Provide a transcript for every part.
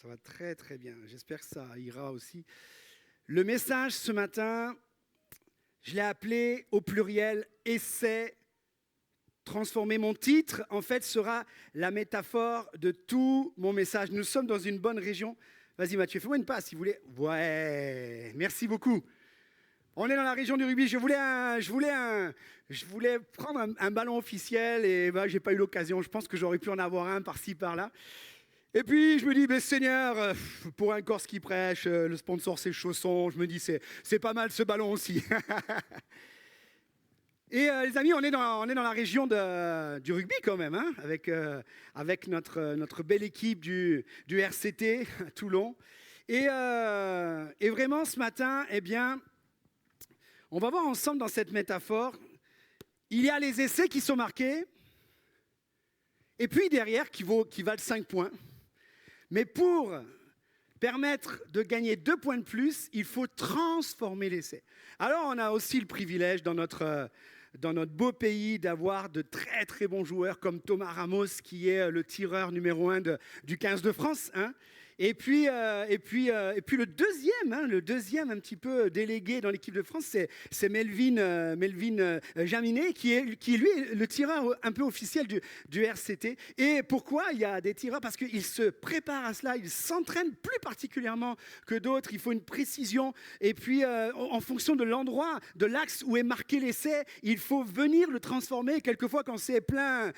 Ça va très très bien. J'espère que ça ira aussi. Le message ce matin, je l'ai appelé au pluriel « Essai transformé ». Mon titre, en fait, sera la métaphore de tout mon message. Nous sommes dans une bonne région. Vas-y Mathieu, fais-moi une passe si vous voulez. Ouais, merci beaucoup. On est dans la région du rugby. Je voulais prendre un ballon officiel et je n'ai pas eu l'occasion. Je pense que j'aurais pu en avoir un par-ci, par-là. Et puis je me dis, Seigneur, pour un Corse qui prêche, le sponsor c'est Chausson. Je me dis, c'est pas mal ce ballon aussi. Et les amis, on est dans la région du rugby quand même, hein, avec notre belle équipe du RCT à Toulon. Et vraiment ce matin, eh bien, on va voir ensemble dans cette métaphore, il y a les essais qui sont marqués, et puis derrière qui valent 5 points. Mais pour permettre de gagner 2 points de plus, il faut transformer l'essai. Alors on a aussi le privilège dans notre beau pays d'avoir de très très bons joueurs comme Thomas Ramos qui est le tireur numéro 1 du 15 de France, hein. Et puis le deuxième un petit peu délégué dans l'équipe de France, c'est Melvin Jaminet qui lui est le tireur un peu officiel du RCT. Et pourquoi il y a des tireurs? Parce qu'ils se préparent à cela, ils s'entraînent plus particulièrement que d'autres. Il faut une précision. Et puis en fonction de l'endroit, de l'axe où est marqué l'essai, il faut venir le transformer. Quelquefois quand c'est plein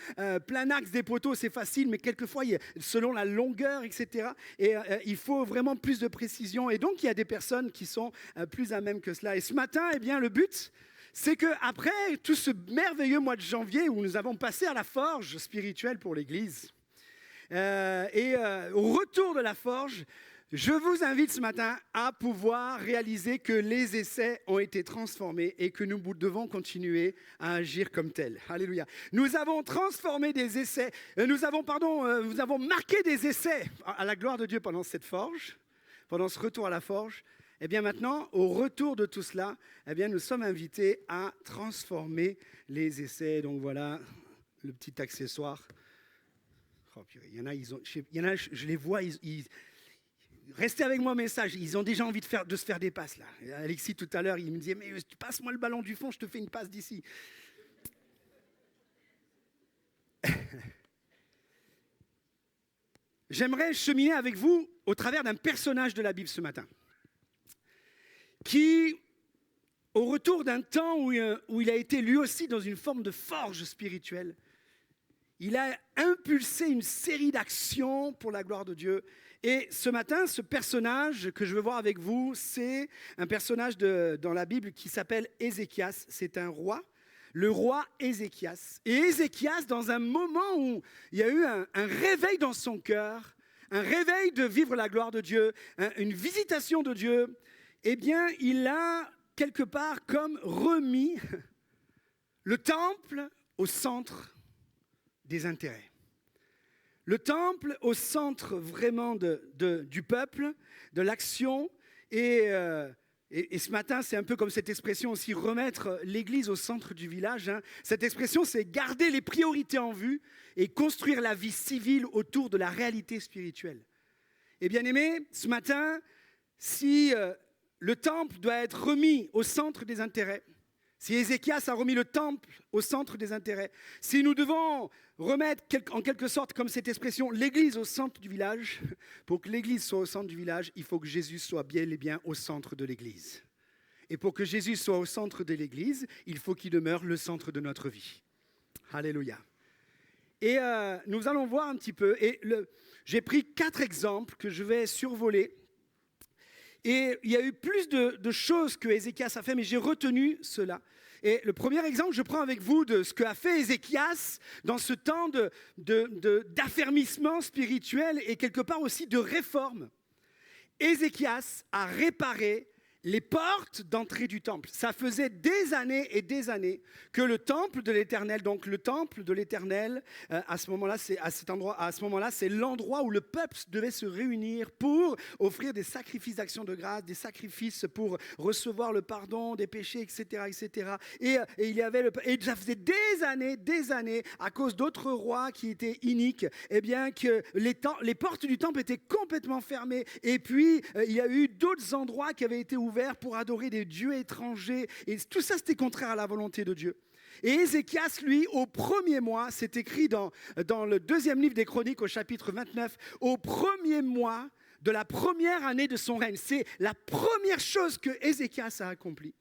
axe des poteaux, c'est facile, mais quelquefois selon la longueur, etc. Et il faut vraiment plus de précision. Et donc, il y a des personnes qui sont plus à même que cela. Et ce matin, eh bien, le but, c'est qu'après tout ce merveilleux mois de janvier où nous avons passé à la forge spirituelle pour l'Église, au retour de la forge, je vous invite ce matin à pouvoir réaliser que les essais ont été transformés et que nous devons continuer à agir comme tels. Alléluia. Nous avons transformé des essais, nous avons marqué des essais à la gloire de Dieu pendant cette forge, pendant ce retour à la forge. Et bien maintenant, au retour de tout cela, eh bien nous sommes invités à transformer les essais. Donc voilà le petit accessoire. Oh, il y en a, je les vois, restez avec moi au message, ils ont déjà envie de se faire des passes là. Alexis tout à l'heure, il me disait, mais passe-moi le ballon du fond, je te fais une passe d'ici. J'aimerais cheminer avec vous au travers d'un personnage de la Bible ce matin, qui, au retour d'un temps où il a été lui aussi dans une forme de forge spirituelle, il a impulsé une série d'actions pour la gloire de Dieu. Et ce matin, ce personnage que je veux voir avec vous, c'est un personnage dans la Bible qui s'appelle Ézéchias. C'est un roi, le roi Ézéchias. Et Ézéchias, dans un moment où il y a eu un réveil dans son cœur, un réveil de vivre la gloire de Dieu, une visitation de Dieu, eh bien, il a quelque part comme remis le temple au centre des intérêts. Le temple au centre vraiment du peuple, de l'action. Et ce matin, c'est un peu comme cette expression aussi, remettre l'église au centre du village, hein. Cette expression, c'est garder les priorités en vue et construire la vie civile autour de la réalité spirituelle. Et bien aimé, ce matin, si le temple doit être remis au centre des intérêts, si Ézéchias a remis le temple au centre des intérêts, si nous devons remettre en quelque sorte, comme cette expression, l'église au centre du village, pour que l'église soit au centre du village, il faut que Jésus soit bien et bien au centre de l'église. Et pour que Jésus soit au centre de l'église, il faut qu'il demeure le centre de notre vie. Alléluia. Et nous allons voir un petit peu, et j'ai pris 4 exemples que je vais survoler. Et il y a eu plus de choses que Ézéchias a fait, mais j'ai retenu cela. Et le premier exemple, je prends avec vous de ce qu'a fait Ézéchias dans ce temps d'affermissement spirituel et quelque part aussi de réforme. Ézéchias a réparé les portes d'entrée du temple. Ça faisait des années et des années que le temple de l'Éternel, donc le temple de l'Éternel, à ce moment-là, c'est l'endroit où le peuple devait se réunir pour offrir des sacrifices d'action de grâce, des sacrifices pour recevoir le pardon des péchés, etc., etc. Et ça faisait des années, à cause d'autres rois qui étaient iniques, eh bien que les portes du temple étaient complètement fermées. Et puis il y a eu d'autres endroits qui avaient été ouverts pour adorer des dieux étrangers. Et tout ça, c'était contraire à la volonté de Dieu. Et Ézéchias, lui, au premier mois, c'est écrit dans le deuxième livre des Chroniques, au chapitre 29, au premier mois de la première année de son règne. C'est la première chose que Ézéchias a accomplie.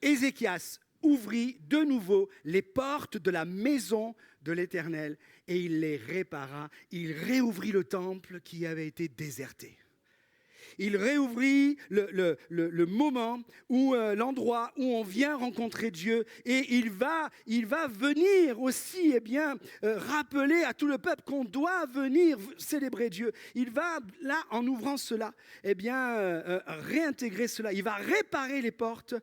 Ézéchias ouvrit de nouveau les portes de la maison de l'Éternel et il les répara. Il réouvrit le temple qui avait été déserté. Il réouvrit le moment où l'endroit où on vient rencontrer Dieu et il va venir aussi rappeler à tout le peuple qu'on doit venir célébrer Dieu. Il va là, en ouvrant cela, réintégrer cela. Il va réparer les portes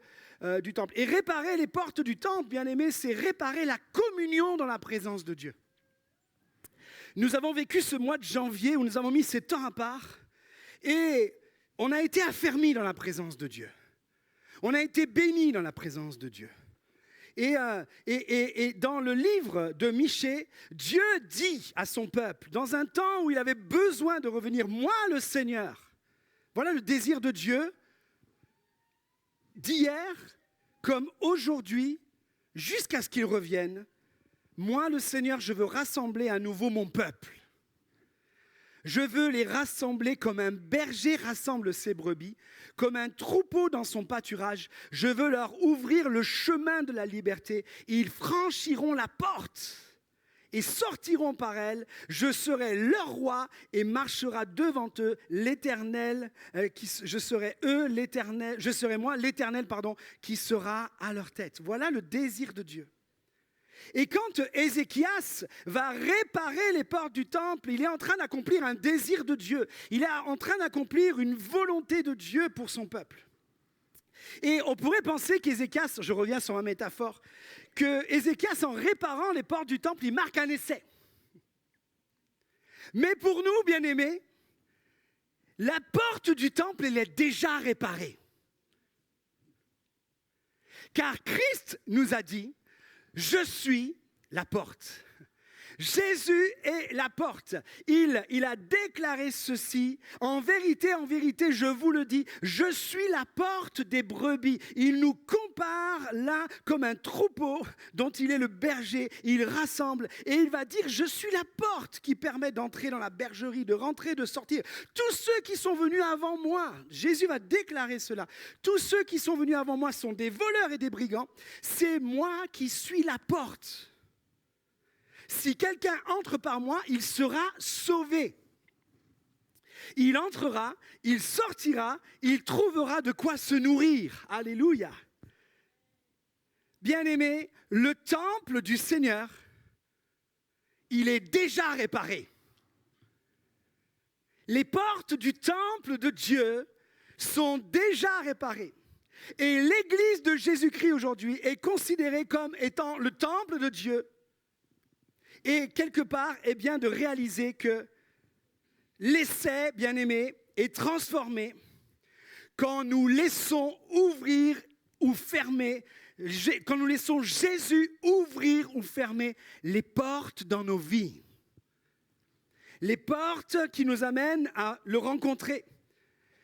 du temple. Et réparer les portes du temple, bien aimé, c'est réparer la communion dans la présence de Dieu. Nous avons vécu ce mois de janvier où nous avons mis ces temps à part et on a été affermis dans la présence de Dieu. On a été bénis dans la présence de Dieu. Et dans le livre de Michée, Dieu dit à son peuple, dans un temps où il avait besoin de revenir, moi le Seigneur, voilà le désir de Dieu, d'hier comme aujourd'hui, jusqu'à ce qu'il revienne, moi le Seigneur, je veux rassembler à nouveau mon peuple. Je veux les rassembler comme un berger rassemble ses brebis, comme un troupeau dans son pâturage. Je veux leur ouvrir le chemin de la liberté. Ils franchiront la porte et sortiront par elle. Je serai leur roi et marchera devant eux l'Éternel. Je serai moi, l'Éternel, qui sera à leur tête. Voilà le désir de Dieu. Et quand Ézéchias va réparer les portes du temple, il est en train d'accomplir un désir de Dieu. Il est en train d'accomplir une volonté de Dieu pour son peuple. Et on pourrait penser qu'Ézéchias, je reviens sur ma métaphore, que Ézéchias, en réparant les portes du temple, il marque un essai. Mais pour nous, bien-aimés, la porte du temple, elle est déjà réparée. Car Christ nous a dit, je suis la porte. Jésus est la porte. Il a déclaré ceci. En vérité, je vous le dis, je suis la porte des brebis. Il nous compare là comme un troupeau dont il est le berger. Il rassemble et il va dire, je suis la porte qui permet d'entrer dans la bergerie, de rentrer, de sortir. Tous ceux qui sont venus avant moi, Jésus va déclarer cela. Tous ceux qui sont venus avant moi sont des voleurs et des brigands. C'est moi qui suis la porte. Si quelqu'un entre par moi, il sera sauvé. Il entrera, il sortira, il trouvera de quoi se nourrir. Alléluia. Bien-aimé, le temple du Seigneur, il est déjà réparé. Les portes du temple de Dieu sont déjà réparées. Et l'église de Jésus-Christ aujourd'hui est considérée comme étant le temple de Dieu. Et quelque part, de réaliser que l'essai, bien-aimé, est transformé quand nous laissons ouvrir ou fermer, quand nous laissons Jésus ouvrir ou fermer les portes dans nos vies. Les portes qui nous amènent à le rencontrer.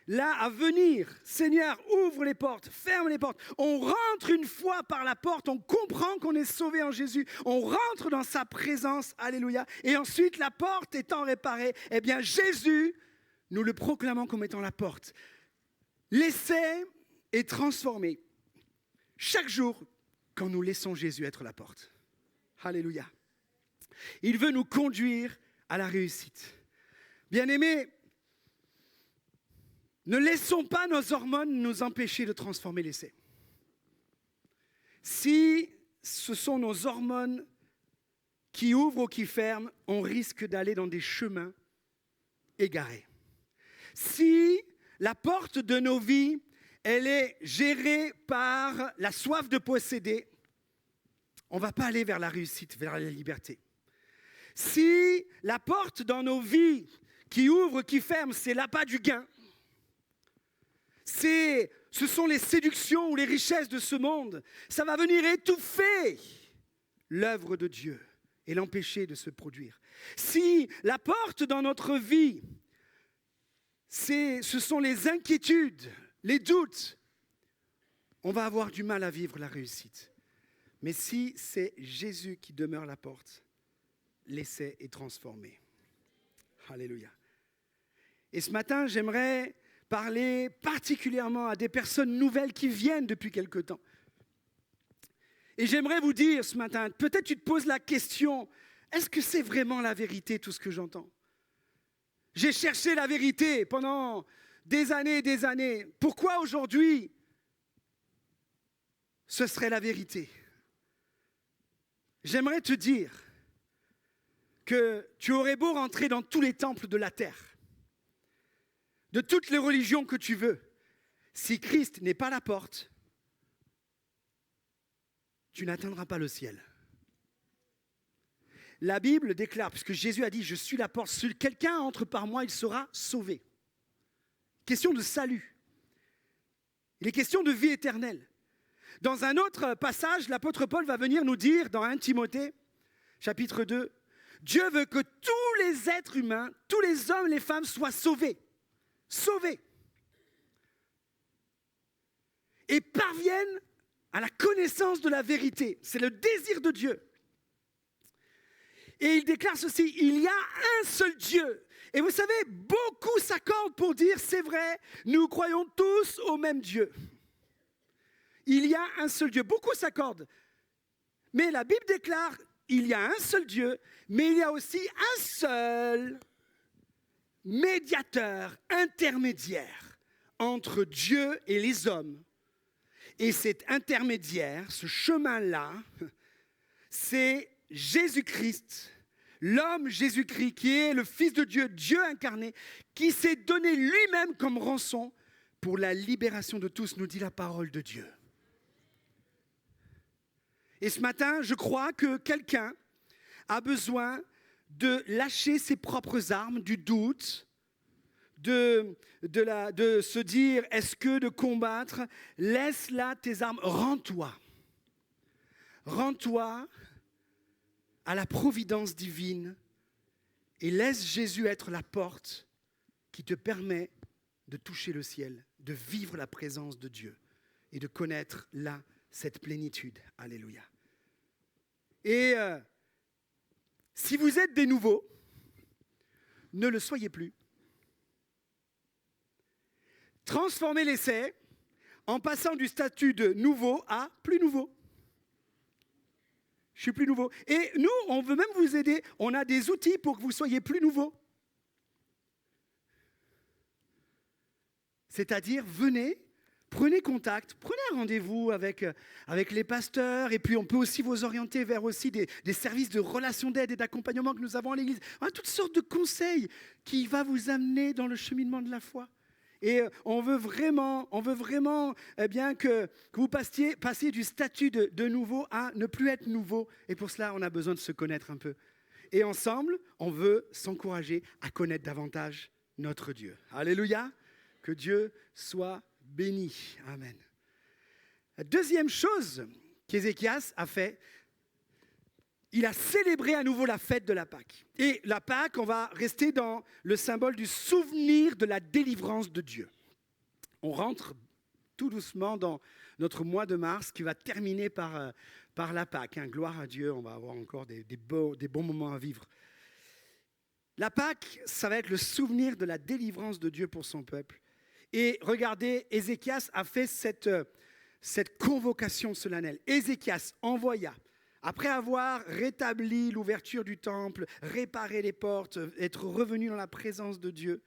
Là, à venir, Seigneur, ouvre les portes, ferme les portes. On rentre une fois par la porte, on comprend qu'on est sauvé en Jésus. On rentre dans sa présence, alléluia. Et ensuite, la porte étant réparée, Jésus, nous le proclamons comme étant la porte. L'essai est transformé chaque jour quand nous laissons Jésus être la porte. Alléluia. Il veut nous conduire à la réussite. Bien-aimés, ne laissons pas nos hormones nous empêcher de transformer l'essai. Si ce sont nos hormones qui ouvrent ou qui ferment, on risque d'aller dans des chemins égarés. Si la porte de nos vies, elle est gérée par la soif de posséder, on ne va pas aller vers la réussite, vers la liberté. Si la porte dans nos vies qui ouvre, qui ferme, c'est l'appât du gain, ce sont les séductions ou les richesses de ce monde, ça va venir étouffer l'œuvre de Dieu et l'empêcher de se produire. Si la porte dans notre vie, ce sont les inquiétudes, les doutes, on va avoir du mal à vivre la réussite. Mais si c'est Jésus qui demeure à la porte, l'essai est transformé. Alléluia. Et ce matin, j'aimerais parler particulièrement à des personnes nouvelles qui viennent depuis quelque temps. Et j'aimerais vous dire ce matin, peut-être tu te poses la question, est-ce que c'est vraiment la vérité tout ce que j'entends? J'ai cherché la vérité pendant des années et des années. Pourquoi aujourd'hui ce serait la vérité? J'aimerais te dire que tu aurais beau rentrer dans tous les temples de la terre, de toutes les religions que tu veux, si Christ n'est pas la porte, tu n'atteindras pas le ciel. La Bible déclare, puisque Jésus a dit « Je suis la porte, si quelqu'un entre par moi, il sera sauvé ». Question de salut. Il est question de vie éternelle. Dans un autre passage, l'apôtre Paul va venir nous dire, dans 1 Timothée, chapitre 2, « Dieu veut que tous les êtres humains, tous les hommes et les femmes soient sauvés. » Sauvés. Et parviennent à la connaissance de la vérité. C'est le désir de Dieu. Et il déclare ceci, il y a un seul Dieu. Et vous savez, beaucoup s'accordent pour dire, c'est vrai, nous croyons tous au même Dieu. Il y a un seul Dieu. Beaucoup s'accordent. Mais la Bible déclare, il y a un seul Dieu, mais il y a aussi un seul médiateur, intermédiaire entre Dieu et les hommes. Et cet intermédiaire, ce chemin-là, c'est Jésus-Christ, l'homme Jésus-Christ, qui est le Fils de Dieu, Dieu incarné, qui s'est donné lui-même comme rançon pour la libération de tous, nous dit la parole de Dieu. Et ce matin, je crois que quelqu'un a besoin de lâcher ses propres armes, du doute, de se dire, est-ce que de combattre, laisse là tes armes, rends-toi. Rends-toi à la providence divine et laisse Jésus être la porte qui te permet de toucher le ciel, de vivre la présence de Dieu et de connaître là cette plénitude. Alléluia. Et si vous êtes des nouveaux, ne le soyez plus. Transformez l'essai en passant du statut de nouveau à plus nouveau. Je suis plus nouveau. Et nous, on veut même vous aider. On a des outils pour que vous soyez plus nouveau. C'est-à-dire, venez, prenez contact, prenez un rendez-vous avec les pasteurs. Et puis, on peut aussi vous orienter vers aussi des services de relations d'aide et d'accompagnement que nous avons à l'Église. On a toutes sortes de conseils qui vont vous amener dans le cheminement de la foi. Et on veut vraiment bien que vous passiez du statut de nouveau à ne plus être nouveau. Et pour cela, on a besoin de se connaître un peu. Et ensemble, on veut s'encourager à connaître davantage notre Dieu. Alléluia. Que Dieu soit béni. Amen. La deuxième chose qu'Ézéchias a fait, il a célébré à nouveau la fête de la Pâque. Et la Pâque, on va rester dans le symbole du souvenir de la délivrance de Dieu. On rentre tout doucement dans notre mois de mars qui va terminer par la Pâque. Gloire à Dieu, on va avoir encore des bons moments à vivre. La Pâque, ça va être le souvenir de la délivrance de Dieu pour son peuple. Et regardez, Ézéchias a fait cette convocation solennelle. Ézéchias envoya, après avoir rétabli l'ouverture du temple, réparé les portes, être revenu dans la présence de Dieu,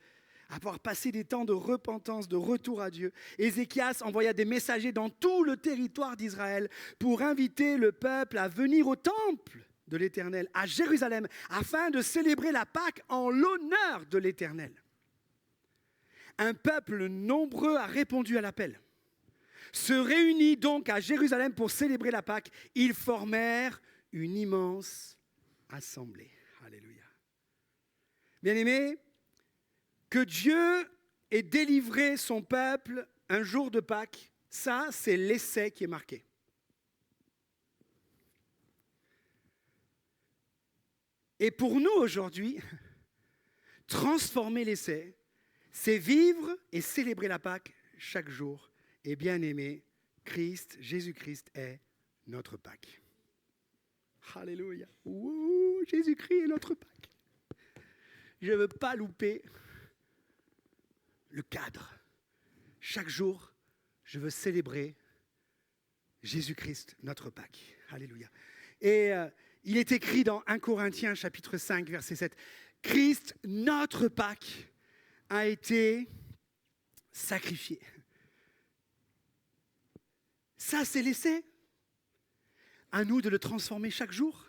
avoir passé des temps de repentance, de retour à Dieu, Ézéchias envoya des messagers dans tout le territoire d'Israël pour inviter le peuple à venir au temple de l'Éternel, à Jérusalem, afin de célébrer la Pâque en l'honneur de l'Éternel. Un peuple nombreux a répondu à l'appel. se réunit donc à Jérusalem pour célébrer la Pâque. Ils formèrent une immense assemblée. Alléluia. Bien-aimés, que Dieu ait délivré son peuple un jour de Pâques, ça, c'est l'essai qui est marqué. Et pour nous aujourd'hui, transformer l'essai, c'est vivre et célébrer la Pâque chaque jour. Et bien aimé, Jésus-Christ est notre Pâque. Alléluia. Ouh, Jésus-Christ est notre Pâque. Je ne veux pas louper le cadre. Chaque jour, je veux célébrer Jésus-Christ, notre Pâque. Alléluia. Et il est écrit dans 1 Corinthiens, chapitre 5, verset 7, « Christ, notre Pâque, a été sacrifié. » Ça, c'est l'essai. À nous de le transformer chaque jour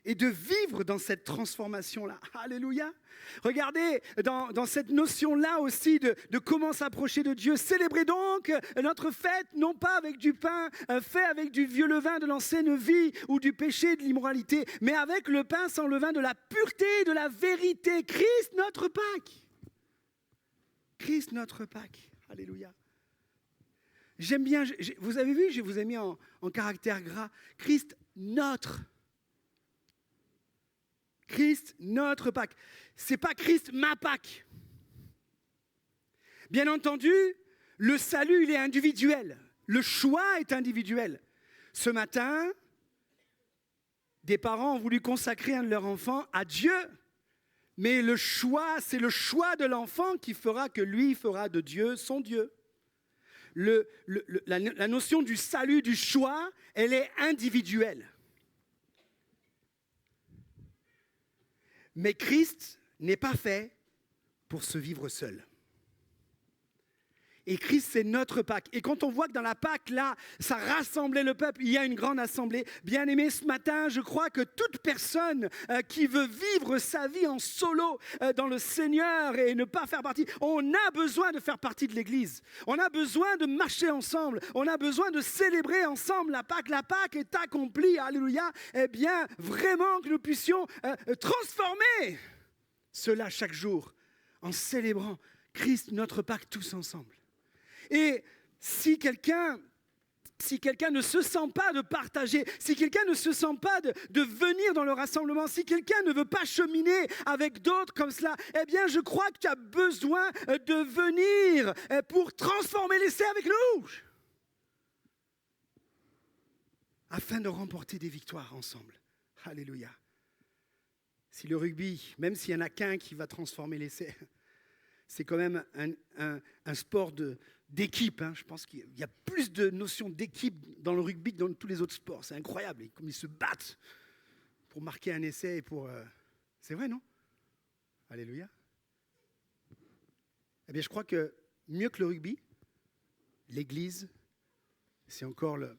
et de vivre dans cette transformation-là. Alléluia. Regardez, dans cette notion-là aussi de comment s'approcher de Dieu. Célébrez donc notre fête, non pas avec du pain fait avec du vieux levain de l'ancienne vie ou du péché, de l'immoralité, mais avec le pain sans levain de la pureté, de la vérité. Christ, notre Pâque. Christ, notre Pâque. Alléluia. J'aime bien, vous avez vu, je vous ai mis en caractère gras. Christ, notre Pâque. C'est pas Christ, ma Pâque. Bien entendu, le salut, il est individuel. Le choix est individuel. Ce matin, des parents ont voulu consacrer un de leurs enfants à Dieu. Mais le choix, c'est le choix de l'enfant qui fera que lui fera de Dieu son Dieu. La notion du salut, du choix, elle est individuelle. Mais Christ n'est pas fait pour se vivre seul. Et Christ, c'est notre Pâque. Et quand on voit que dans la Pâque, là, ça rassemblait le peuple, il y a une grande assemblée. Bien aimé, ce matin, je crois que toute personne qui veut vivre sa vie en solo dans le Seigneur et ne pas faire partie, on a besoin de faire partie de l'Église. On a besoin de marcher ensemble. On a besoin de célébrer ensemble la Pâque. La Pâque est accomplie, alléluia. Eh bien, vraiment que nous puissions transformer cela chaque jour en célébrant Christ, notre Pâque, tous ensemble. Et si quelqu'un ne se sent pas de partager, si quelqu'un ne se sent pas de venir dans le rassemblement, si quelqu'un ne veut pas cheminer avec d'autres comme cela, eh bien je crois que tu as besoin de venir pour transformer l'essai avec nous, afin de remporter des victoires ensemble. Alléluia. Si le rugby, même s'il n'y en a qu'un qui va transformer l'essai, c'est quand même un sport d'équipe. Hein. Je pense qu'il y a plus de notions d'équipe dans le rugby que dans tous les autres sports. C'est incroyable. Comme ils se battent pour marquer un essai et pour... C'est vrai, non? Alléluia. Eh bien, je crois que mieux que le rugby, l'Église, c'est encore le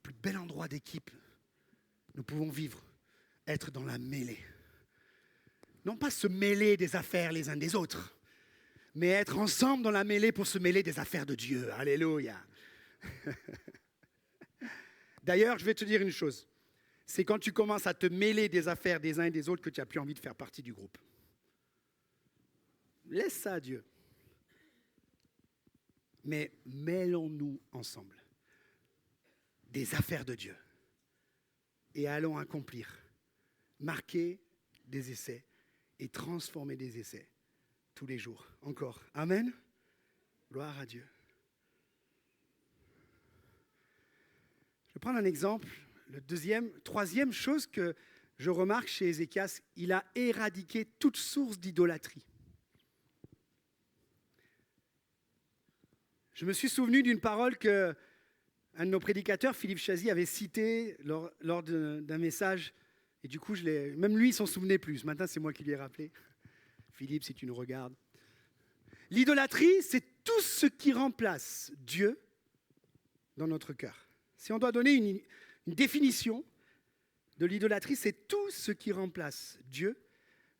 plus bel endroit d'équipe. Nous pouvons vivre, être dans la mêlée. Non pas se mêler des affaires les uns des autres, mais être ensemble dans la mêlée pour se mêler des affaires de Dieu. Alléluia. D'ailleurs, je vais te dire une chose. C'est quand tu commences à te mêler des affaires des uns et des autres que tu n'as plus envie de faire partie du groupe. Laisse ça à Dieu. Mais mêlons-nous ensemble des affaires de Dieu et allons accomplir, marquer des essais et transformer des essais tous les jours, encore. Amen. Gloire à Dieu. Je vais prendre un exemple. Troisième chose que je remarque chez Ézéchias, il a éradiqué toute source d'idolâtrie. Je me suis souvenu d'une parole que un de nos prédicateurs, Philippe Chazy, avait citée lors d'un message. Et du coup, même lui, il ne s'en souvenait plus. Ce matin, c'est moi qui lui ai rappelé. Philippe, si tu nous regardes. L'idolâtrie, c'est tout ce qui remplace Dieu dans notre cœur. Si on doit donner une définition de l'idolâtrie, c'est tout ce qui remplace Dieu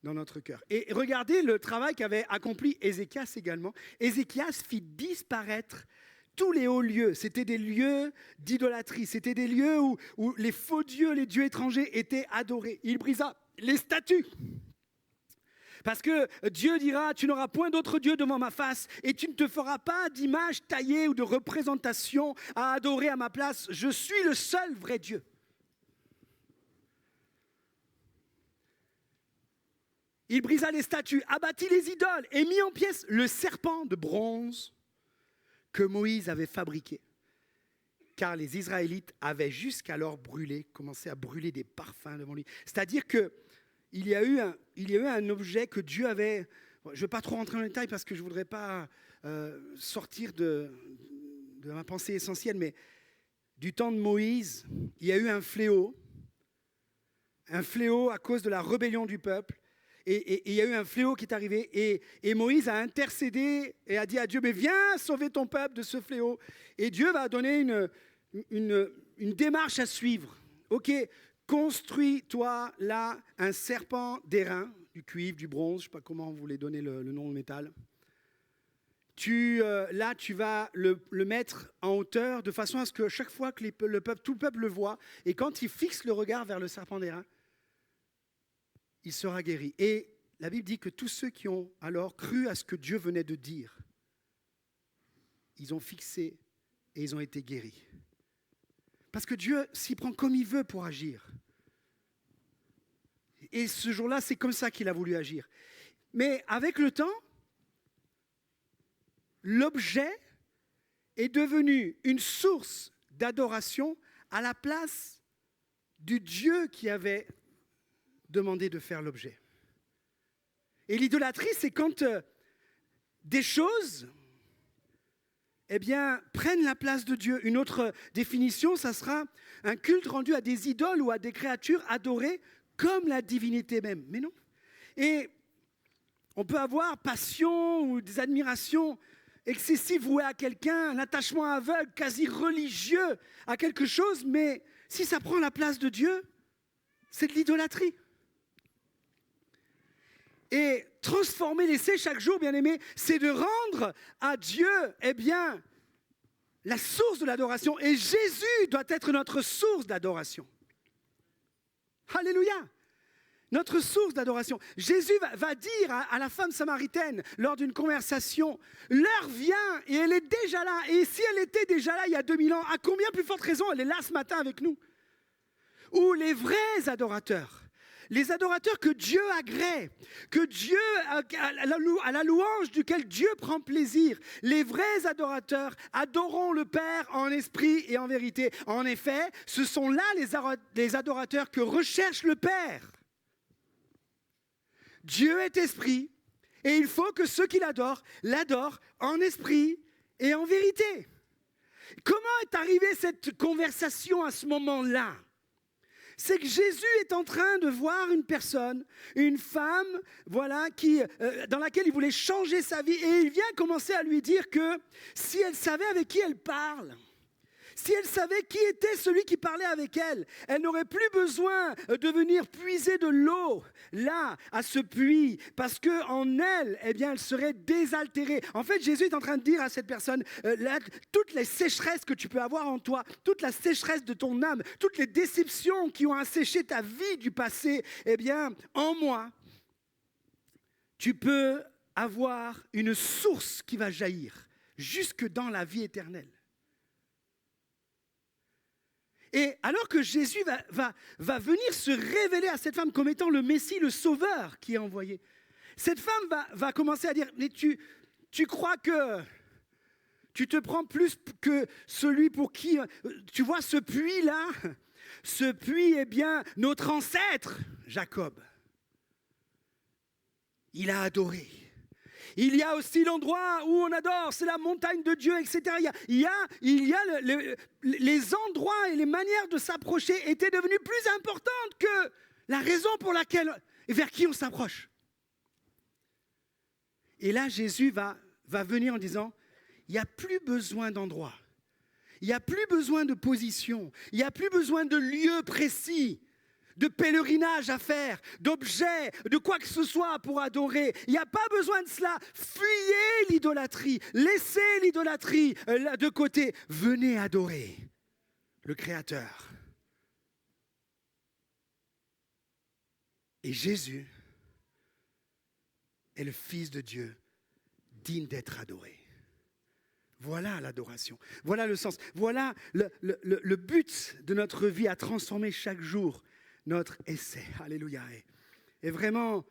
dans notre cœur. Et regardez le travail qu'avait accompli Ézéchias également. Ézéchias fit disparaître tous les hauts lieux, c'était des lieux d'idolâtrie, c'était des lieux où les faux dieux, les dieux étrangers étaient adorés. Il brisa les statues. Parce que Dieu dira, tu n'auras point d'autre Dieu devant ma face et tu ne te feras pas d'image taillée ou de représentation à adorer à ma place. Je suis le seul vrai Dieu. Il brisa les statues, abattit les idoles et mit en pièces le serpent de bronze que Moïse avait fabriqué. Car les Israélites avaient jusqu'alors commencé à brûler des parfums devant lui. C'est-à-dire qu'il y a eu un objet que Dieu avait... Je ne vais pas trop rentrer dans les détails parce que je ne voudrais pas sortir de ma pensée essentielle, mais du temps de Moïse, il y a eu un fléau à cause de la rébellion du peuple. Et il y a eu un fléau qui est arrivé et Moïse a intercédé et a dit à Dieu, mais viens sauver ton peuple de ce fléau. Et Dieu va donner une démarche à suivre. Ok, construis-toi là un serpent d'airain, du cuivre, du bronze, je ne sais pas comment vous voulez donner le nom de métal. Là, tu vas le mettre en hauteur de façon à ce que chaque fois que tout le peuple le voit, et quand il fixe le regard vers le serpent d'airain, il sera guéri. Et la Bible dit que tous ceux qui ont alors cru à ce que Dieu venait de dire, ils ont fixé et ils ont été guéris. Parce que Dieu s'y prend comme il veut pour agir. Et ce jour-là, c'est comme ça qu'il a voulu agir. Mais avec le temps, l'objet est devenu une source d'adoration à la place du Dieu qui avait demandé de faire l'objet. Et l'idolâtrie, c'est quand des choses prennent la place de Dieu. Une autre définition, ça sera un culte rendu à des idoles ou à des créatures adorées comme la divinité même. Mais non. Et on peut avoir passion ou des admirations excessives vouées à quelqu'un, un attachement aveugle, quasi religieux à quelque chose, mais si ça prend la place de Dieu, c'est de l'idolâtrie. Et transformer l'essai chaque jour, bien aimé, c'est de rendre à Dieu, la source de l'adoration. Et Jésus doit être notre source d'adoration. Alléluia! Notre source d'adoration. Jésus va dire à la femme samaritaine lors d'une conversation, l'heure vient et elle est déjà là. Et si elle était déjà là il y a 2000 ans, à combien plus forte raison elle est là ce matin avec nous? Ou les vrais adorateurs. Les adorateurs que Dieu agrée, que Dieu, à la louange duquel Dieu prend plaisir. Les vrais adorateurs adoreront le Père en esprit et en vérité. En effet, ce sont là les adorateurs que recherche le Père. Dieu est esprit et il faut que ceux qui l'adorent en esprit et en vérité. Comment est arrivée cette conversation à ce moment-là? C'est que Jésus est en train de voir une personne, une femme, dans laquelle il voulait changer sa vie. Et il vient commencer à lui dire que si elle savait avec qui elle parle, si elle savait qui était celui qui parlait avec elle, elle n'aurait plus besoin de venir puiser de l'eau là, à ce puits, parce qu'en elle, elle serait désaltérée. En fait, Jésus est en train de dire à cette personne, toutes les sécheresses que tu peux avoir en toi, toute la sécheresse de ton âme, toutes les déceptions qui ont asséché ta vie du passé, en moi, tu peux avoir une source qui va jaillir jusque dans la vie éternelle. Et alors que Jésus va venir se révéler à cette femme comme étant le Messie, le Sauveur qui est envoyé, cette femme va commencer à dire, mais tu crois que tu te prends plus que celui pour qui, tu vois ce puits-là, ce puits est bien notre ancêtre, Jacob. Il a adoré. Il y a aussi l'endroit où on adore, c'est la montagne de Dieu, etc. Il y a les endroits et les manières de s'approcher étaient devenus plus importantes que la raison pour laquelle et vers qui on s'approche. Et là, Jésus va venir en disant, il n'y a plus besoin d'endroit, il n'y a plus besoin de position, il n'y a plus besoin de lieu précis. de pèlerinage à faire, d'objets, de quoi que ce soit pour adorer. Il n'y a pas besoin de cela. Fuyez l'idolâtrie. Laissez l'idolâtrie de côté. Venez adorer le Créateur. Et Jésus est le Fils de Dieu, digne d'être adoré. Voilà l'adoration, voilà le sens, voilà le but de notre vie à transformer chaque jour notre essai. Alléluia. Et vraiment,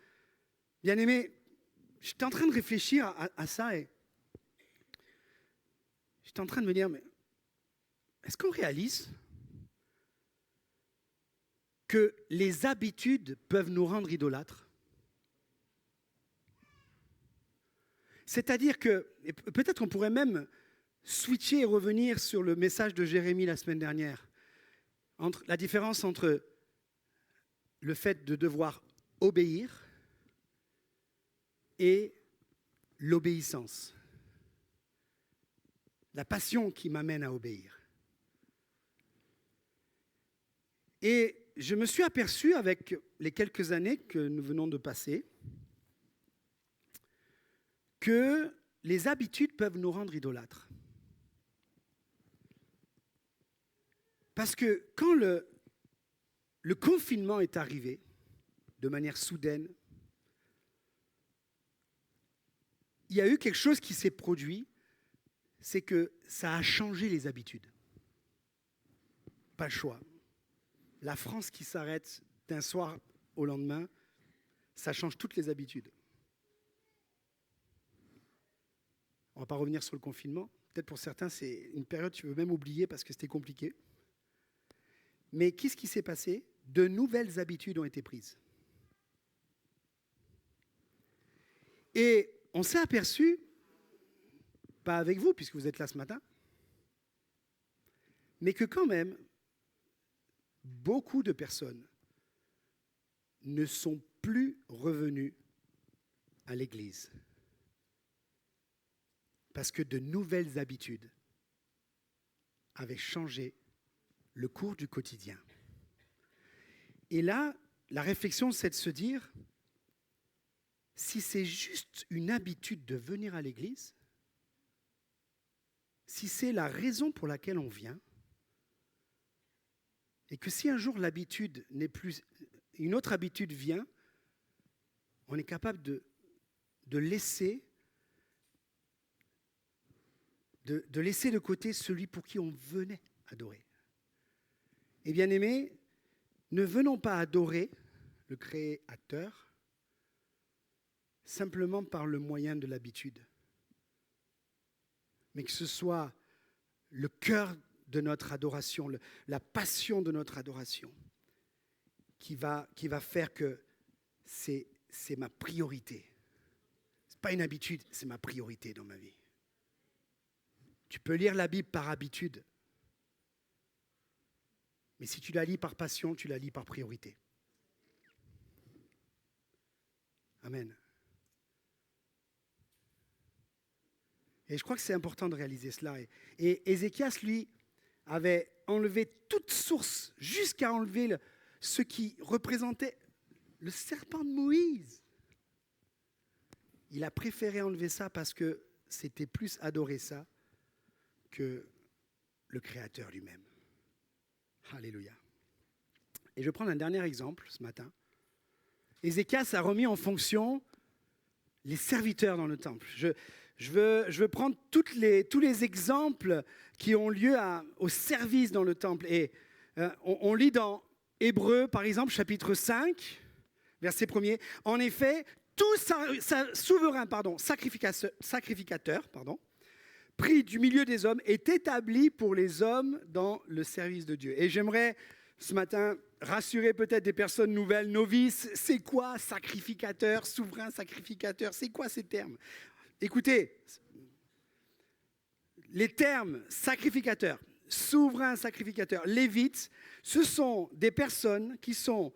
bien aimé, j'étais en train de réfléchir à ça et j'étais en train de me dire, mais est-ce qu'on réalise que les habitudes peuvent nous rendre idolâtres? C'est-à-dire que, et peut-être on pourrait même switcher et revenir sur le message de Jérémie la semaine dernière, la différence entre le fait de devoir obéir et l'obéissance. La passion qui m'amène à obéir. Et je me suis aperçu avec les quelques années que nous venons de passer que les habitudes peuvent nous rendre idolâtres. Parce que quand le confinement est arrivé, de manière soudaine, il y a eu quelque chose qui s'est produit, c'est que ça a changé les habitudes. Pas le choix. La France qui s'arrête d'un soir au lendemain, ça change toutes les habitudes. On ne va pas revenir sur le confinement. Peut-être pour certains, c'est une période que tu veux même oublier parce que c'était compliqué. Mais qu'est-ce qui s'est passé? De nouvelles habitudes ont été prises. Et on s'est aperçu, pas avec vous puisque vous êtes là ce matin, mais que quand même, beaucoup de personnes ne sont plus revenues à l'église. Parce que de nouvelles habitudes avaient changé le cours du quotidien. Et là, la réflexion, c'est de se dire, si c'est juste une habitude de venir à l'église, si c'est la raison pour laquelle on vient, et que si un jour l'habitude n'est plus, une autre habitude vient, on est capable de laisser de côté celui pour qui on venait adorer. Et bien aimés, ne venons pas adorer le Créateur simplement par le moyen de l'habitude, mais que ce soit le cœur de notre adoration, la passion de notre adoration qui va faire que c'est ma priorité. Ce n'est pas une habitude, c'est ma priorité dans ma vie. Tu peux lire la Bible par habitude, mais si tu la lis par passion, tu la lis par priorité. Amen. Et je crois que c'est important de réaliser cela. Et Ézéchias, lui, avait enlevé toute source jusqu'à enlever ce qui représentait le serpent de Moïse. Il a préféré enlever ça parce que c'était plus adorer ça que le Créateur lui-même. Alléluia. Et je vais prendre un dernier exemple ce matin. Ézéchias a remis en fonction les serviteurs dans le temple. Je veux prendre tous les exemples qui ont lieu au service dans le temple. Et on lit dans Hébreux, par exemple, chapitre 5, verset 1er. En effet, tout souverain, sacrificateur, pris du milieu des hommes, est établi pour les hommes dans le service de Dieu. Et j'aimerais ce matin rassurer peut-être des personnes nouvelles, novices. C'est quoi sacrificateur, souverain sacrificateur? C'est quoi ces termes? Écoutez, les termes sacrificateur, souverain sacrificateur, lévite, ce sont des personnes qui ont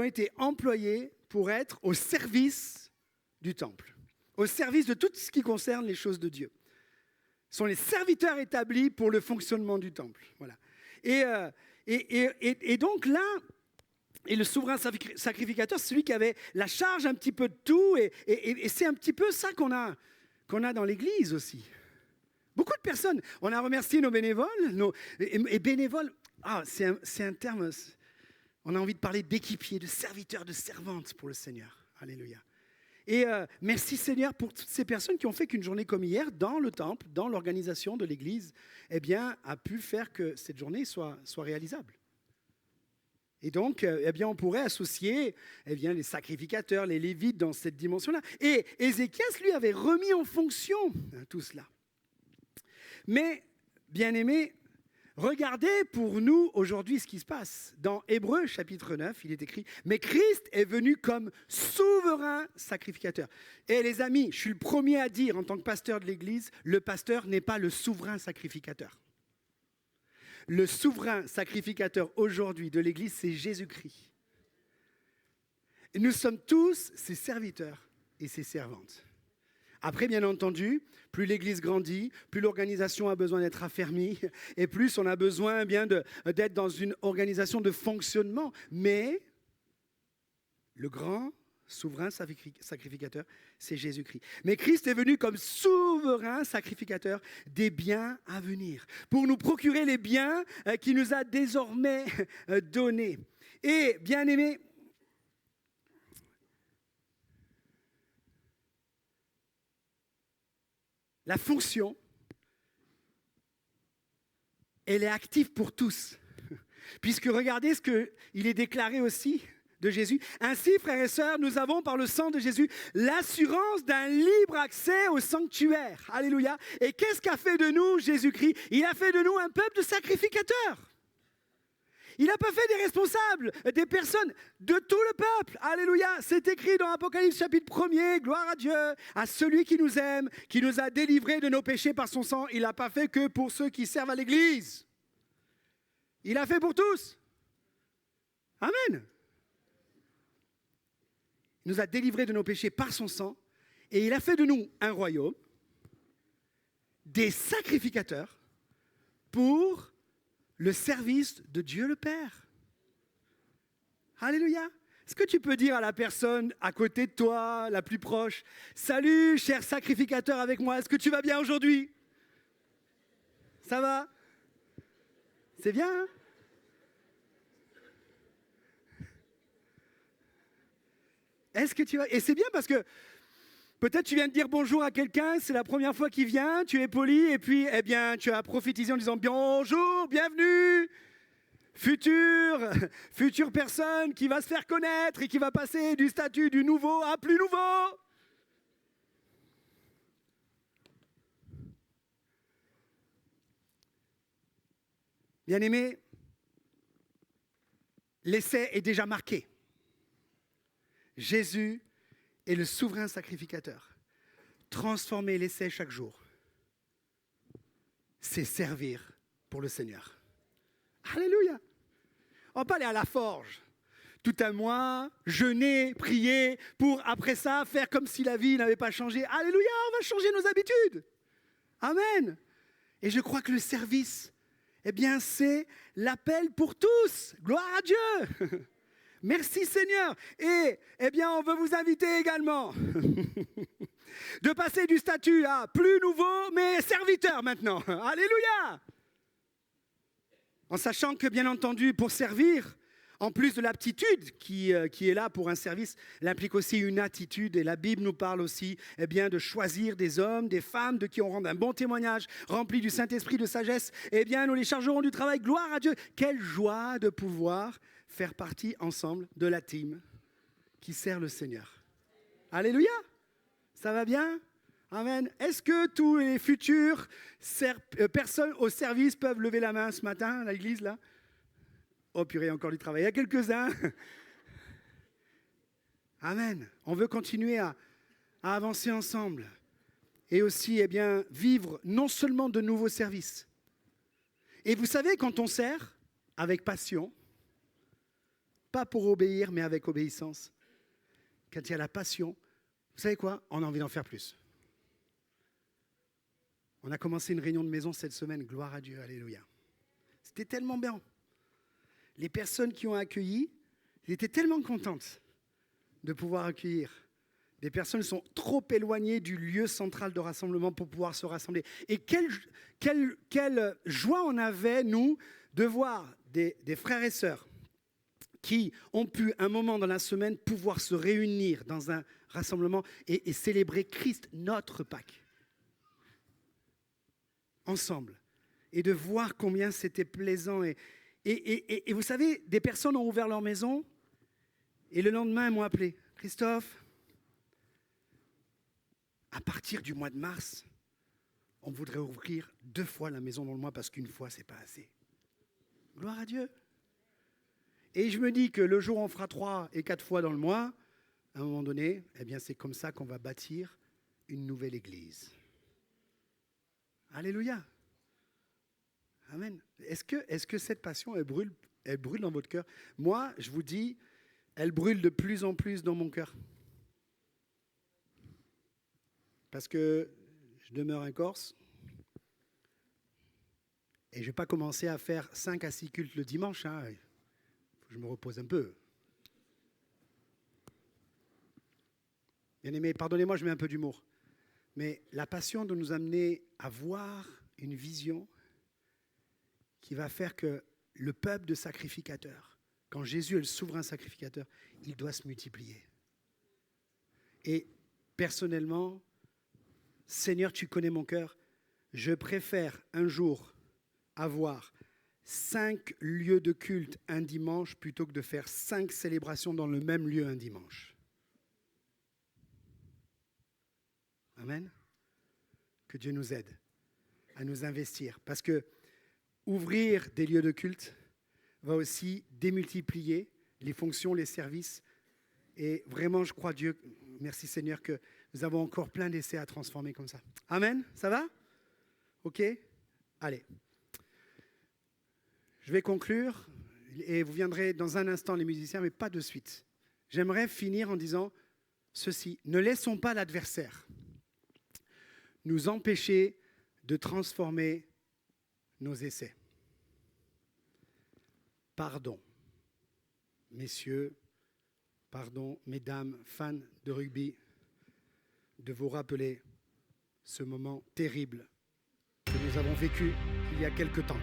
été employées pour être au service du temple, au service de tout ce qui concerne les choses de Dieu. Ce sont les serviteurs établis pour le fonctionnement du temple. Voilà. Et donc là, Et le souverain sacrificateur, c'est celui qui avait la charge un petit peu de tout. Et c'est un petit peu ça qu'on a dans l'Église aussi. Beaucoup de personnes. On a remercié nos bénévoles. Et bénévoles, c'est un terme, on a envie de parler d'équipiers, de serviteurs, de servantes pour le Seigneur. Alléluia. Et merci Seigneur pour toutes ces personnes qui ont fait qu'une journée comme hier, dans le temple, dans l'organisation de l'Église, eh bien, a pu faire que cette journée soit réalisable. Et donc, eh bien, on pourrait associer les sacrificateurs, les Lévites dans cette dimension-là. Et Ézéchias, lui, avait remis en fonction tout cela. Mais, bien-aimés, regardez pour nous aujourd'hui ce qui se passe. Dans Hébreux chapitre 9, il est écrit « Mais Christ est venu comme souverain sacrificateur ». Et les amis, je suis le premier à dire en tant que pasteur de l'Église, le pasteur n'est pas le souverain sacrificateur. Le souverain sacrificateur aujourd'hui de l'Église, c'est Jésus-Christ. Et nous sommes tous ses serviteurs et ses servantes. Après, bien entendu, plus l'Église grandit, plus l'organisation a besoin d'être affermie, et plus on a besoin d'être dans une organisation de fonctionnement. Mais le grand souverain sacrificateur, c'est Jésus-Christ. Mais Christ est venu comme souverain sacrificateur des biens à venir, pour nous procurer les biens qu'il nous a désormais donnés. Et bien aimés, la fonction, elle est active pour tous. Puisque regardez ce qu'il est déclaré aussi de Jésus. Ainsi, frères et sœurs, nous avons par le sang de Jésus l'assurance d'un libre accès au sanctuaire. Alléluia. Et qu'est-ce qu'a fait de nous Jésus-Christ? Il a fait de nous un peuple de sacrificateurs. Il n'a pas fait des responsables, des personnes de tout le peuple. Alléluia. C'est écrit dans Apocalypse chapitre 1er. Gloire à Dieu, à celui qui nous aime, qui nous a délivrés de nos péchés par son sang. Il n'a pas fait que pour ceux qui servent à l'Église. Il a fait pour tous. Amen. Il nous a délivrés de nos péchés par son sang. Et il a fait de nous un royaume, des sacrificateurs pour le service de Dieu le Père. Alléluia. Est-ce que tu peux dire à la personne à côté de toi, la plus proche, « Salut, cher sacrificateur avec moi, est-ce que tu vas bien aujourd'hui ?» Ça va? C'est bien, hein? Est-ce que tu vas... Et c'est bien parce que peut-être tu viens de dire bonjour à quelqu'un, c'est la première fois qu'il vient, tu es poli, et puis eh bien, tu as prophétisé en disant bonjour, bienvenue, future personne qui va se faire connaître et qui va passer du statut du nouveau à plus nouveau. Bien-aimé, l'essai est déjà marqué. Jésus est le souverain sacrificateur. Transformer l'essai chaque jour, c'est servir pour le Seigneur. Alléluia. On va pas aller à la forge tout un mois, jeûner, prier, pour après ça faire comme si la vie n'avait pas changé. Alléluia, on va changer nos habitudes. Amen. Et je crois que le service, eh bien, c'est l'appel pour tous. Gloire à Dieu. Merci Seigneur. Et, eh bien, on veut vous inviter également de passer du statut à plus nouveau, mais serviteur maintenant. Alléluia. En sachant que, bien entendu, pour servir, en plus de l'aptitude qui est là pour un service, elle implique aussi une attitude. Et la Bible nous parle aussi eh bien, de choisir des hommes, des femmes de qui on rend un bon témoignage, remplis du Saint-Esprit, de sagesse. Eh bien, nous les chargerons du travail. Gloire à Dieu. Quelle joie de pouvoir faire partie ensemble de la team qui sert le Seigneur. Alléluia. Ça va bien? Amen. Est-ce que tous les futurs personnes au service peuvent lever la main ce matin à l'église là? Oh purée, encore du travail. Il y a quelques-uns. Amen. On veut continuer à avancer ensemble. Et aussi, eh bien, vivre non seulement de nouveaux services. Et vous savez, quand on sert avec passion, pas pour obéir, mais avec obéissance, quand il y a la passion, vous savez quoi? On a envie d'en faire plus. On a commencé une réunion de maison cette semaine, gloire à Dieu, alléluia. C'était tellement bien. Les personnes qui ont accueilli, Ils étaient tellement contentes de pouvoir accueillir. Des personnes sont trop éloignées du lieu central de rassemblement pour pouvoir se rassembler. Et quelle joie on avait, nous, de voir des frères et sœurs qui ont pu, un moment dans la semaine, pouvoir se réunir dans un rassemblement et célébrer Christ, notre Pâques, ensemble. Et de voir combien c'était plaisant. Et vous savez, des personnes ont ouvert leur maison et le lendemain, elles m'ont appelé. Christophe, à partir du mois de mars, on voudrait ouvrir 2 fois la maison dans le mois parce qu'une fois, c'est pas assez. Gloire à Dieu. Et je me dis que le jour où on fera 3 et 4 fois dans le mois, à un moment donné, eh bien, c'est comme ça qu'on va bâtir une nouvelle église. Alléluia. Amen. Est-ce que cette passion, elle brûle dans votre cœur? Moi, je vous dis, elle brûle de plus en plus dans mon cœur. Parce que je demeure un Corse et je ne vais pas commencer à faire 5 à 6 cultes le dimanche. Hein. Faut que je me repose un peu. Bien aimé, pardonnez-moi, je mets un peu d'humour. Mais la passion de nous amener à voir une vision qui va faire que le peuple de sacrificateurs, quand Jésus est le souverain sacrificateur, il doit se multiplier. Et personnellement, Seigneur, tu connais mon cœur, je préfère un jour avoir 5 lieux de culte un dimanche plutôt que de faire 5 célébrations dans le même lieu un dimanche. Amen. Que Dieu nous aide à nous investir. Parce que ouvrir des lieux de culte va aussi démultiplier les fonctions, les services. Et vraiment, je crois Dieu, merci Seigneur, que nous avons encore plein d'essais à transformer comme ça. Amen. Ça va? OK? Allez. Je vais conclure et vous viendrez dans un instant les musiciens, mais pas de suite. J'aimerais finir en disant ceci. Ne laissons pas l'adversaire nous empêcher de transformer nos essais. Pardon, messieurs, pardon, mesdames, fans de rugby, de vous rappeler ce moment terrible que nous avons vécu il y a quelque temps.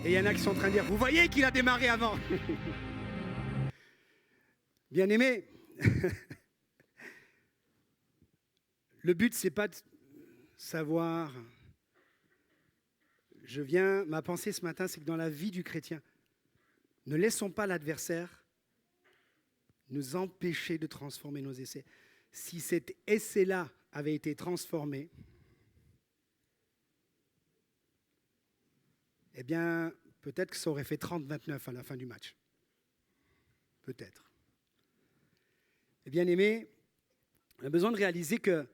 Et il y en a qui sont en train de dire, vous voyez qu'il a démarré avant. Bien aimé, le but, c'est pas de savoir. Ma pensée ce matin, c'est que dans la vie du chrétien, ne laissons pas l'adversaire nous empêcher de transformer nos essais. Si cet essai-là avait été transformé, eh bien, peut-être que ça aurait fait 30-29 à la fin du match. Peut-être. Et bien aimé, on a besoin de réaliser que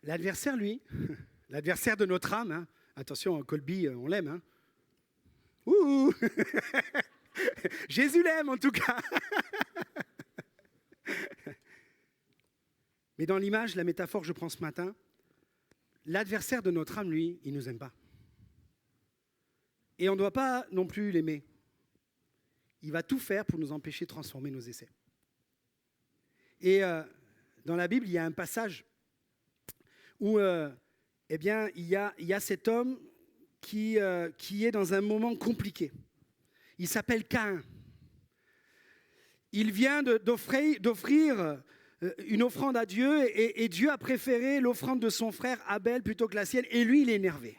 l'adversaire, lui, l'adversaire de notre âme, hein, attention, Colby, on l'aime. Hein. Ouh Jésus l'aime en tout cas. Mais dans l'image, la métaphore que je prends ce matin, l'adversaire de notre âme, lui, il ne nous aime pas. Et on ne doit pas non plus l'aimer. Il va tout faire pour nous empêcher de transformer nos essais. Et dans la Bible, il y a un passage où eh bien, il y a cet homme qui est dans un moment compliqué. Il s'appelle Caïn. Il vient d'offrir une offrande à Dieu et Dieu a préféré l'offrande de son frère Abel plutôt que la sienne. Et lui, il est énervé.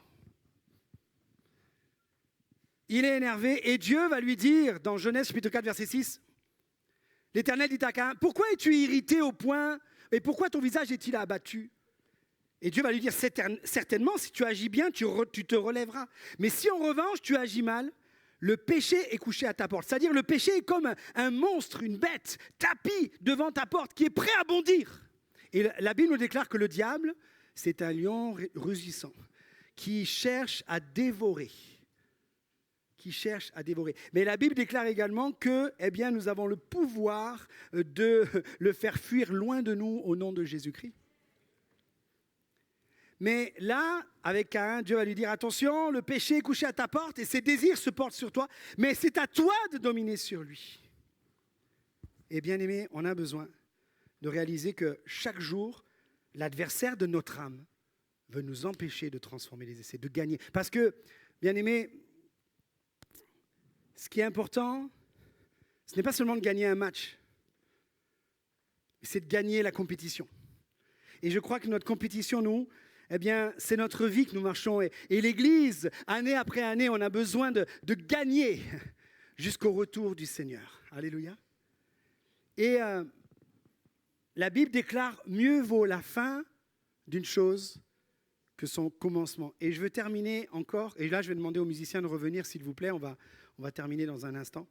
Il est énervé et Dieu va lui dire, dans Genèse chapitre 4, verset 6, l'Éternel dit à Caïn, pourquoi es-tu irrité au point, et pourquoi ton visage est-il abattu? Et Dieu va lui dire, certainement, si tu agis bien, tu te relèveras. Mais si en revanche, tu agis mal, le péché est couché à ta porte. C'est-à-dire, le péché est comme un monstre, une bête, tapis devant ta porte, qui est prêt à bondir. Et la Bible nous déclare que le diable, c'est un lion rugissant, qui cherche à dévorer, qui cherche à dévorer. Mais la Bible déclare également que, eh bien, nous avons le pouvoir de le faire fuir loin de nous au nom de Jésus-Christ. Mais là, avec Caïn, Dieu va lui dire, attention, le péché est couché à ta porte et ses désirs se portent sur toi, mais c'est à toi de dominer sur lui. Et bien aimé, on a besoin de réaliser que chaque jour, l'adversaire de notre âme veut nous empêcher de transformer les essais, de gagner. Parce que, bien aimé, ce qui est important, ce n'est pas seulement de gagner un match, c'est de gagner la compétition. Et je crois que notre compétition, nous, eh bien, c'est notre vie que nous marchons. Et l'Église, année après année, on a besoin de gagner jusqu'au retour du Seigneur. Alléluia. Et la Bible déclare, mieux vaut la fin d'une chose que son commencement. Et je veux terminer encore, et là je vais demander aux musiciens de revenir s'il vous plaît, on va terminer dans un instant.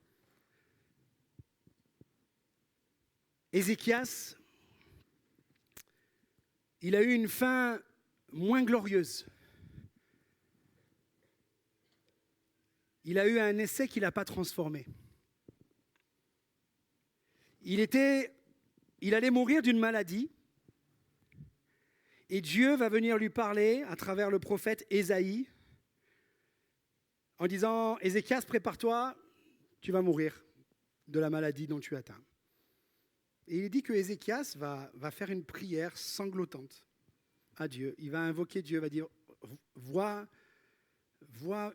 Ézéchias, il a eu une fin moins glorieuse. Il a eu un essai qu'il n'a pas transformé. Il allait mourir d'une maladie. Et Dieu va venir lui parler à travers le prophète Ésaïe en disant, Ézéchias, prépare-toi, tu vas mourir de la maladie dont tu es atteint. Et il dit que Ézéchias va faire une prière sanglotante à Dieu. Il va invoquer Dieu, va dire, vois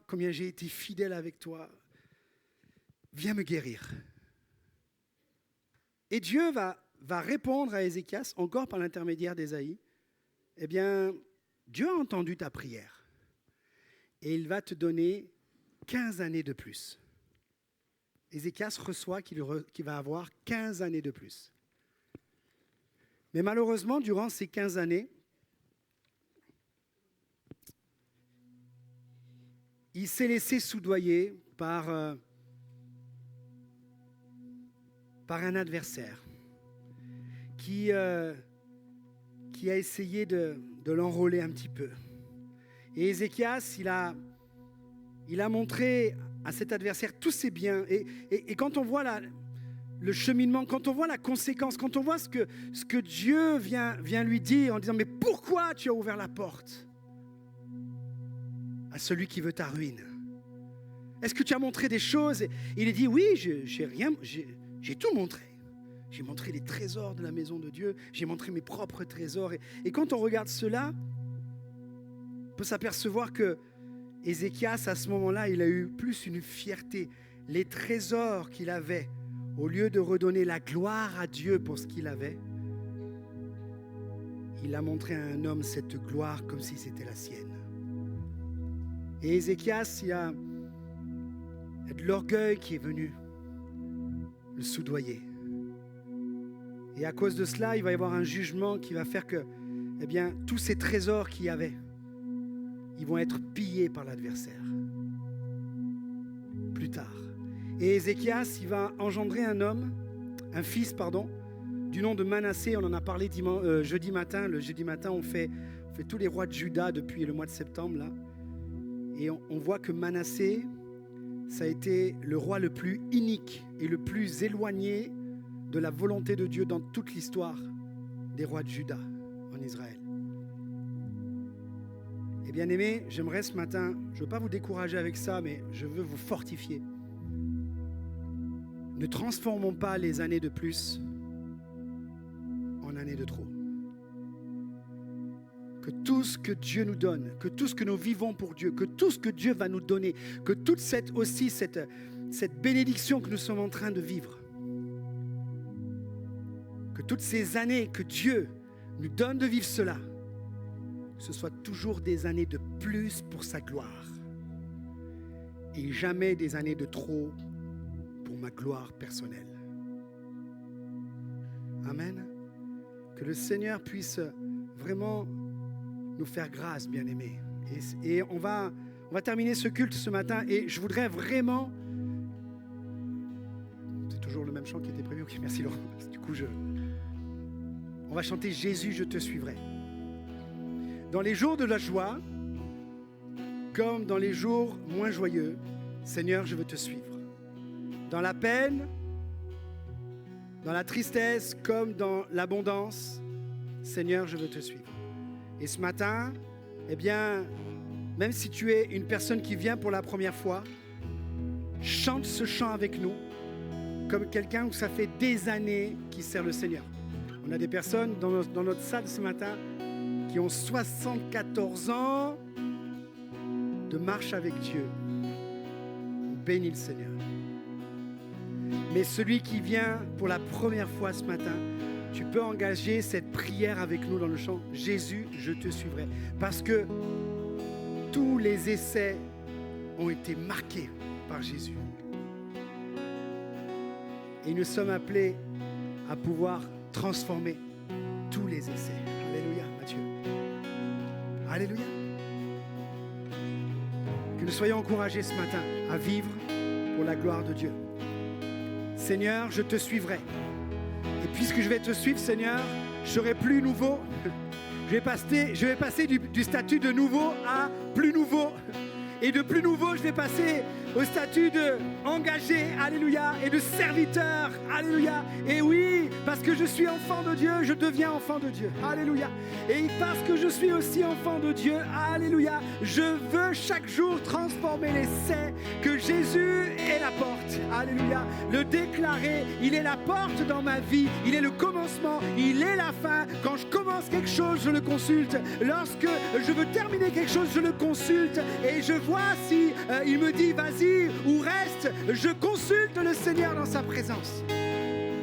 combien j'ai été fidèle avec toi, viens me guérir. Et Dieu va répondre à Ézéchias, encore par l'intermédiaire d'Ésaïe, eh bien, Dieu a entendu ta prière et il va te donner 15 années de plus. Ézéchias reçoit qu'il va avoir 15 années de plus. Mais malheureusement, durant ces 15 années, il s'est laissé soudoyer par un adversaire qui a essayé de l'enrôler un petit peu. Et Ézéchias, il a montré à cet adversaire tous ses biens. Et quand on voit le cheminement, quand on voit la conséquence, quand on voit ce que Dieu vient lui dire en disant « Mais pourquoi tu as ouvert la porte à celui qui veut ta ruine? Est-ce que tu as montré des choses ?» Il a dit « Oui, j'ai tout montré. J'ai montré les trésors de la maison de Dieu. J'ai montré mes propres trésors. » Et quand on regarde cela, on peut s'apercevoir que Ézéchias, à ce moment-là, il a eu plus une fierté. Les trésors qu'il avait, au lieu de redonner la gloire à Dieu pour ce qu'il avait, il a montré à un homme cette gloire comme si c'était la sienne. Et Ézéchias, il y a de l'orgueil qui est venu le soudoyer. Et à cause de cela, il va y avoir un jugement qui va faire que, eh bien, tous ces trésors qu'il y avait, ils vont être pillés par l'adversaire. Plus tard. Et Ézéchias, il va engendrer un fils, du nom de Manassé. On en a parlé jeudi matin. Le jeudi matin, on fait tous les rois de Juda depuis le mois de septembre, là. Et on voit que Manassé, ça a été le roi le plus inique et le plus éloigné de la volonté de Dieu dans toute l'histoire des rois de Juda en Israël. Et bien aimés, j'aimerais ce matin, je ne veux pas vous décourager avec ça, mais je veux vous fortifier. Ne transformons pas les années de plus en années de trop. Que tout ce que Dieu nous donne, que tout ce que nous vivons pour Dieu, que tout ce que Dieu va nous donner, que toute cette bénédiction que nous sommes en train de vivre, que toutes ces années que Dieu nous donne de vivre cela, ce soit toujours des années de plus pour sa gloire et jamais des années de trop pour ma gloire personnelle. Amen. Que le Seigneur puisse vraiment nous faire grâce, bien-aimés. Et on va terminer ce culte ce matin et je voudrais vraiment... C'est toujours le même chant qui était prévu. Ok, merci Laurent. Du coup, on va chanter « Jésus, je te suivrai ». Dans les jours de la joie, comme dans les jours moins joyeux, Seigneur, je veux te suivre. Dans la peine, dans la tristesse comme dans l'abondance, Seigneur, je veux te suivre. Et ce matin, eh bien, même si tu es une personne qui vient pour la première fois, chante ce chant avec nous, comme quelqu'un où ça fait des années qu'il sert le Seigneur. On a des personnes dans notre salle ce matin qui ont 74 ans de marche avec Dieu. On bénit le Seigneur. Mais celui qui vient pour la première fois ce matin, tu peux engager cette prière avec nous dans le chant. Jésus, je te suivrai. Parce que tous les essais ont été marqués par Jésus. Et nous sommes appelés à pouvoir transformer tous les essais. Alléluia, Matthieu. Alléluia. Que nous soyons encouragés ce matin à vivre pour la gloire de Dieu. Seigneur, je te suivrai. Et puisque je vais te suivre, Seigneur, je serai plus nouveau. Je vais passer du statut de nouveau à plus nouveau. Et de plus nouveau, je vais passer au statut de engagé, alléluia, et de serviteur, alléluia. Et oui, parce que je suis enfant de Dieu, je deviens enfant de Dieu, alléluia. Et parce que je suis aussi enfant de Dieu, alléluia, je veux chaque jour transformer l'essai que Jésus est la porte, alléluia. Le déclarer, il est la porte dans ma vie, il est le commencement, il est la fin. Quand je commence quelque chose, je le consulte. Lorsque je veux terminer quelque chose, je le consulte et je vois si il me dit vas-y ou reste, je consulte le Seigneur dans sa présence.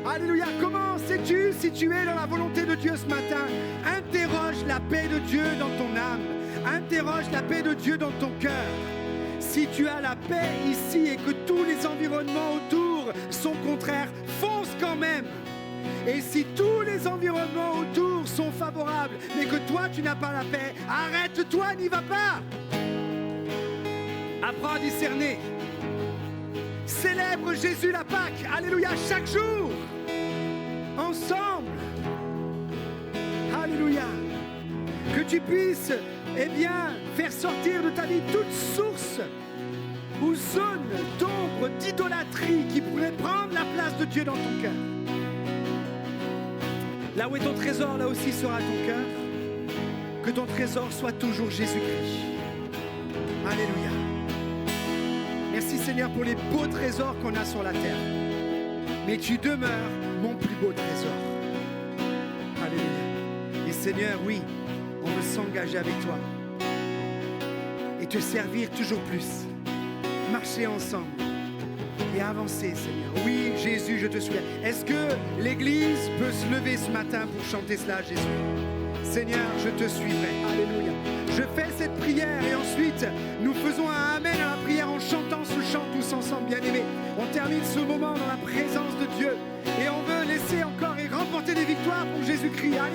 Alléluia. Comment sais-tu si tu es dans la volonté de Dieu ce matin? Interroge la paix de Dieu dans ton âme. Interroge la paix de Dieu dans ton cœur. Si tu as la paix ici et que tous les environnements autour sont contraires, fonce quand même. Et si tous les environnements autour sont favorables, mais que toi tu n'as pas la paix, arrête-toi, n'y va pas. Apprends à discerner. Célèbre Jésus la Pâque, alléluia, chaque jour, ensemble, alléluia. Que tu puisses, eh bien, faire sortir de ta vie toute source ou zone d'ombre, d'idolâtrie qui pourrait prendre la place de Dieu dans ton cœur. Là où est ton trésor, là aussi sera ton cœur. Que ton trésor soit toujours Jésus-Christ. Alléluia. Merci Seigneur pour les beaux trésors qu'on a sur la terre. Mais tu demeures mon plus beau trésor. Alléluia. Et Seigneur, oui, on veut s'engager avec toi. Et te servir toujours plus. Marcher ensemble. Et avancer, Seigneur. Oui, Jésus, je te suis. Est-ce que l'Église peut se lever ce matin pour chanter cela, Jésus? Seigneur, je te suivrai. Alléluia. Je fais cette prière et ensuite, nous faisons un Amen à la prière en chantant ce chant tous ensemble, bien-aimés. On termine ce moment dans la présence de Dieu et on veut laisser encore et remporter des victoires pour Jésus-Christ. Alléluia.